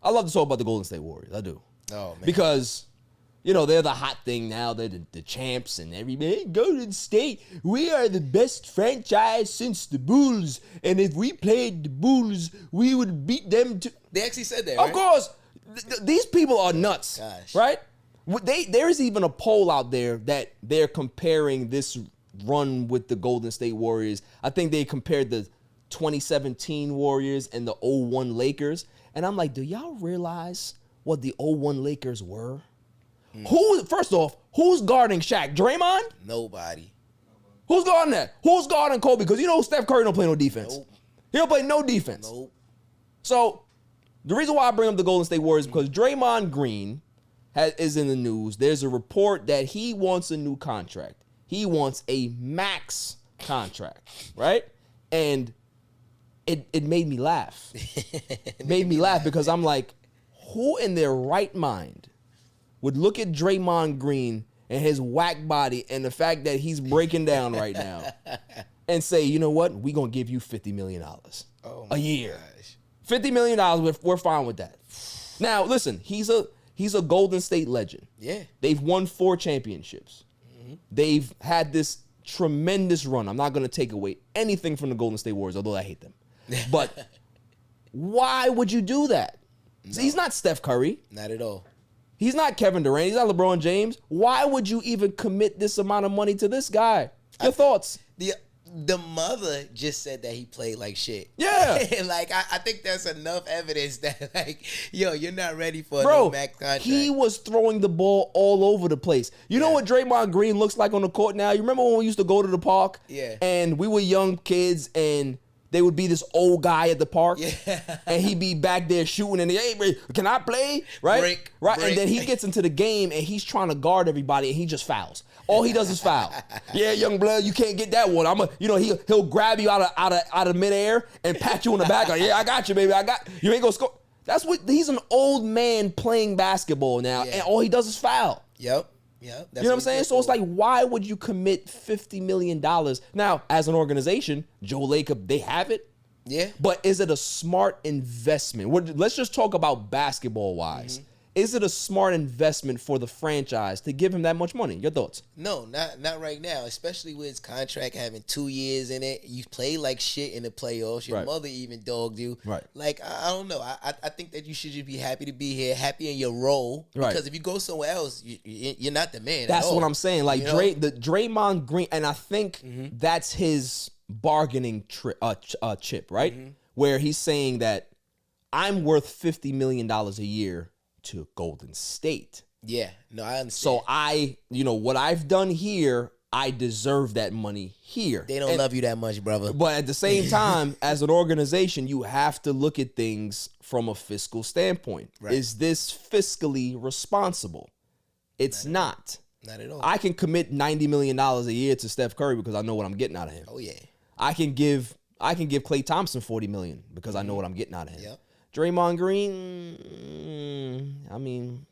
I love to talk about the Golden State Warriors. I do. Oh, man. Because, you know, they're the hot thing now. They're the champs and everybody. Golden State, we are the best franchise since the Bulls. And if we played the Bulls, we would beat them too. They actually said that, Of course. These people are nuts. Gosh. Right? There's even a poll out there that they're comparing this run with the Golden State Warriors. I think they compared the 2017 Warriors and the 01 Lakers. And I'm like, do y'all realize what the 01 Lakers were? First off, who's guarding Shaq? Draymond? Nobody. Who's guarding that? Who's guarding Kobe? Because you know Steph Curry don't play no defense. Nope. He don't play no defense. Nope. So the reason why I bring up the Golden State Warriors is because Draymond Green is in the news. There's a report that he wants a new contract. He wants a max contract, right? And it made me laugh. It made me laugh because I'm like, who in their right mind would look at Draymond Green and his whack body and the fact that he's breaking down right now and say, you know what? We're going to give you $50 million a year. Gosh. $50 million, we're fine with that. Now, listen, he's a Golden State legend. Yeah. They've won 4 championships. Mm-hmm. They've had this tremendous run. I'm not going to take away anything from the Golden State Warriors, although I hate them. But why would you do that? No. See, he's not Steph Curry. Not at all. He's not Kevin Durant. He's not LeBron James. Why would you even commit this amount of money to this guy? Your thoughts? The mother just said that he played like shit. Yeah. Like, I think that's enough evidence that, like, yo, you're not ready for a new max contract. He was throwing the ball all over the place. You know what Draymond Green looks like on the court now? You remember when we used to go to the park? Yeah. And we were young kids and they would be this old guy at the park, and he'd be back there shooting, and hey, can I play? Right, right. And then he gets into the game, and he's trying to guard everybody, and he just fouls. All he does is foul. Yeah, young blood, you can't get that one. He'll grab you out of midair and pat you on the back. Like, yeah, I got you, baby. You ain't gonna score. That's what he's an old man playing basketball now, and all he does is foul. Yep. Yeah, you know what I'm saying? So it's like, why would you commit $50 million? Now, as an organization, 𝐥𝐤𝐤𝐞, they have it. Yeah. But is it a smart investment? Let's just talk about basketball-wise. Mm-hmm. Is it a smart investment for the franchise to give him that much money? Your thoughts? No, not right now, especially with his contract having 2 years in it. You played like shit in the playoffs. Your mother even dogged you. Right. Like, I don't know. I think that you should just be happy to be here, happy in your role. Right. Because if you go somewhere else, you're not the man. That's at all. What I'm saying. Like, the Draymond Green, and I think that's his bargaining chip, right? Mm-hmm. Where he's saying that I'm worth $50 million a year to Golden State. Yeah, no, I understand. So what I've done here, I deserve that money here. They don't love you that much, brother. But at the same time, as an organization, you have to look at things from a fiscal standpoint. Right. Is this fiscally responsible? It's not. Not at all. I can commit $90 million a year to Steph Curry because I know what I'm getting out of him. Oh yeah. I can give Klay Thompson $40 million because I know what I'm getting out of him. Yep. Draymond Green, I mean,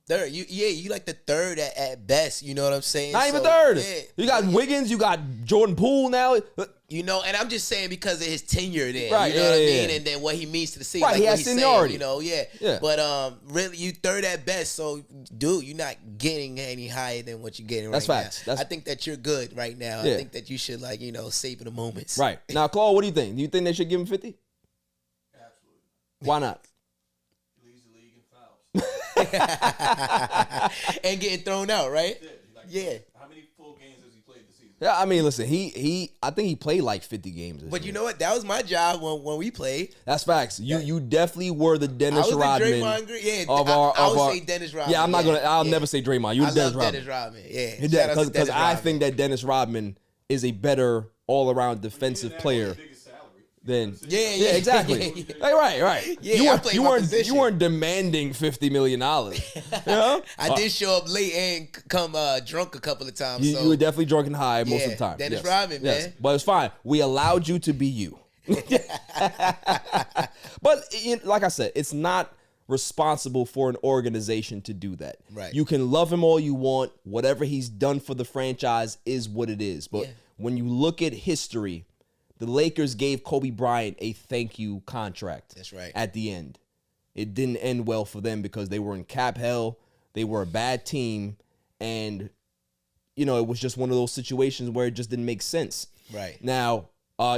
third. You like the third at best. You know what I'm saying? Not even third. Yeah. You got Wiggins. You got Jordan Poole now. And I'm just saying because of his tenure there. Right. You know what I mean? And then what he means to the city. Right. Like he has seniority. Saying, yeah. But really, you third at best. So, dude, you're not getting any higher than what you're getting right now. That's facts. I think that you're good right now. Yeah. I think that you should savor the moments. Right. Now, Claude, what do you think? Do you think they should give him 50? Why not? He leads the league in fouls. And getting thrown out, right? Yeah. How many full games has he played this season? Yeah, I mean, listen, I think he played like 50 games this But year. You know what? That was my job when we played. That's facts. You definitely were the Dennis Rodman. I would say Dennis Rodman. Yeah, I'll never say Draymond. You were Dennis Rodman. Yeah. Because I think that Dennis Rodman is a better all-around defensive player. Then yeah, exactly. Right. Yeah, you weren't demanding $50 million. I did show up late and come drunk a couple of times. You were definitely drunk and high most of the time. Dennis Rodman, man. But it's fine. We allowed you to be you. But like I said, it's not responsible for an organization to do that. Right. You can love him all you want. Whatever he's done for the franchise is what it is. But when you look at history, the Lakers gave Kobe Bryant a thank you contract. That's right. At the end. It didn't end well for them because they were in cap hell. They were a bad team. And, you know, it was just one of those situations where it just didn't make sense. Right. Now,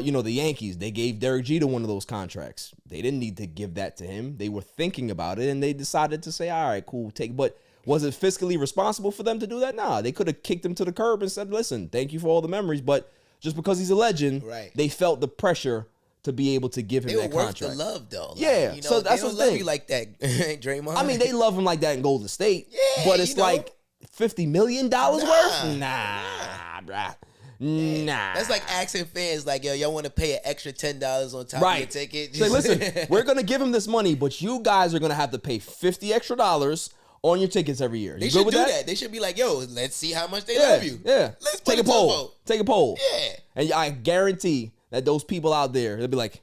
you know, the Yankees, they gave Derek Jeter one of those contracts. They didn't need to give that to him. They were thinking about it, and they decided to say, all right, cool, take. But was it fiscally responsible for them to do that? Nah, they could have kicked him to the curb and said, listen, thank you for all the mememories, but just because he's a legend, they felt the pressure to be able to give him that contract. They were worth the love, though. Like, yeah, you know, so that's they the don't love thing. you like that, Draymond. I mean, they love him like that in Golden State, but it's like $50 million worth? Nah, bruh. Nah. That's like asking fans, like, yo, y'all want to pay an extra $10 on top of your ticket? Say, listen, we're going to give him this money, but you guys are going to have to pay $50 extra on your tickets every year. They should do that? They should be like, yo, let's see how much they love you. Yeah. Let's take a poll. Take a poll. Yeah. And I guarantee that those people out there, they'll be like,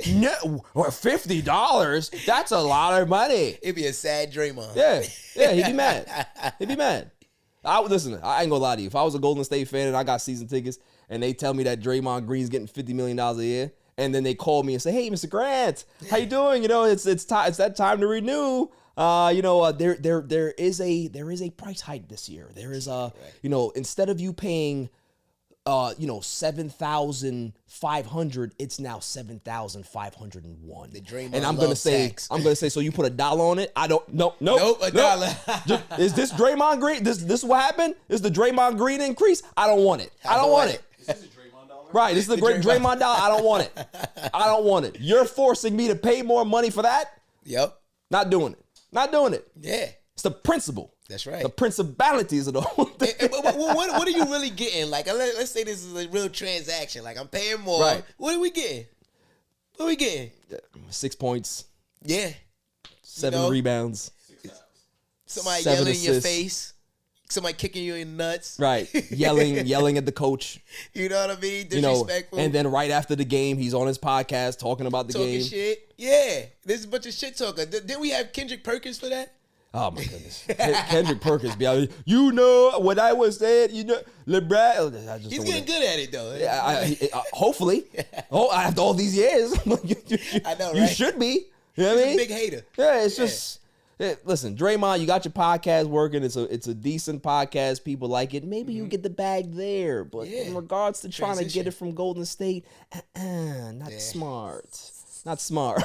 no, $50? That's a lot of money. It'd be a sad Draymond. Yeah, he'd be mad. He'd be mad. Listen, I ain't gonna lie to you. If I was a Golden State fan and I got season tickets and they tell me that Draymond Green's getting $50 million a year, and then they call me and say, hey, Mr. Grant, how you doing? You know, it's that time to renew. You know, there is a price hike this year. There is you know, instead of you paying you know, 7,500, it's now 7,501. The Draymond and I'm gonna say, so you put $1 on it? I don't, nope, $1. Is this Draymond Green? This what happened? Is the Draymond Green increase? I don't want it. I don't want it. Is this a Draymond dollar? Right, this is the great Draymond dollar. I don't want it. I don't want it. You're forcing me to pay more money for that? Yep. Not doing it. Not doing it. Yeah. It's the principle. That's right. The principalities of the whole thing. What are you really getting? Like, let's say this is a real transaction. Like, I'm paying more. Right. What are we getting? What are we getting? 6 points. Yeah. 7 rebounds. Somebody yelling in your face. Somebody kicking you in the nuts. Right. Yelling at the coach. You know what I mean? Disrespectful. And then right after the game, he's on his podcast talking about the game. Talking shit. Yeah. There's a bunch of shit talker. Didn't we have Kendrick Perkins for that? Oh my goodness, Kendrick Perkins be out. You know what I was saying. You know, LeBron. He's getting good at it though. Yeah, hopefully. After all these years, I know, right? You should be. You know what I mean? He's a big hater. Yeah, it's just. Listen, Draymond, you got your podcast working. It's a decent podcast. People like it. Maybe you get the bag there, but in regards to trying to get it from Golden State, not smart. Not smart.